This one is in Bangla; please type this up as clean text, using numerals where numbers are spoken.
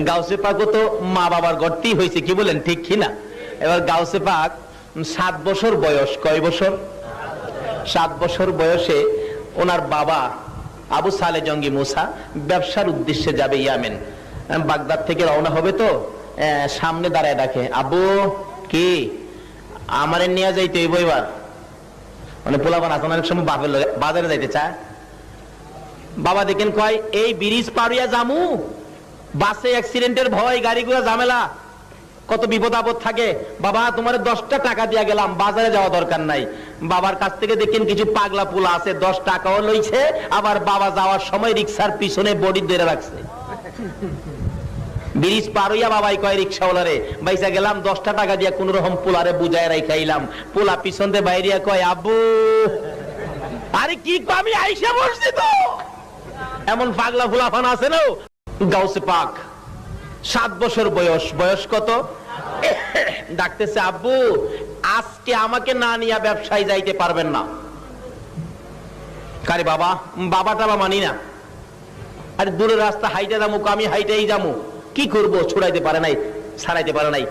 গাউসে পাকও তো মা বাবার গর্তেই হয়েছে, কি বলেন ঠিক কিনা? এবার গাউসে পাক 7 বছর বয়স, কয় বছর? 7 বছর বয়সে ওনার বাবা আবু সালে জঙ্গি মুসা ব্যবসার উদ্দেশ্যে যাবে ইয়ামেন, বাগদাদ থেকে রওনা হবে। তো সামনে দাঁড়ায় ডাকে, আবু কি আমারে নিয়ে যাইতে হইব এবার। মানে পোলাপান আছে অনেক সময় বাজারে যাইতে চায়। বাবা দেখেন কয় এই ব্রিজ পারিয়া জামু, বাসে অ্যাক্সিডেন্টের ভয়, গাড়িগুলো ঝামেলা, কত বিপদ আপদ থাকে। বাবা তোমার 10টা টাকা দিয়া গেলাম, বাজারে যাওয়া দরকার নাই। বাবার কাছ থেকে দেখেন কিছু পাগলা পোলা আছে, 10 টাকাও লইছে, আবার বাবা যাওয়ার সময় রিক্সার পিছনে বডি ধরে রাখছে। ব্রিজ পার হইয়া বাবাই কয় রিক্সাওয়ালারে, বাইসা গেলাম 10টা টাকা দিয়া কোন রকম পোলারে বুঝায় রাখাইলাম। পোলা পিছন দিয়ে বাইরিয়া কয় আব্বু, আরে কি আমি আইসা বসছি তো। এমন পাগলা ফুলাফান আছে না। গাউসে পাক 7 বছর বয়স, বয়স কত? ডাকতেছে, আব্বু আজকে আমাকে না নিয়ে ব্যবসায় যাইতে পারবেন না। কারে বাবা, বাবাটা মানি না। আরে দূরের রাস্তা হাইটে যাবো, আমি হাইটেই যাবো, কি করবো? ছুড়াইতে পারে নাই, ছাড়াইতে পারে নাই।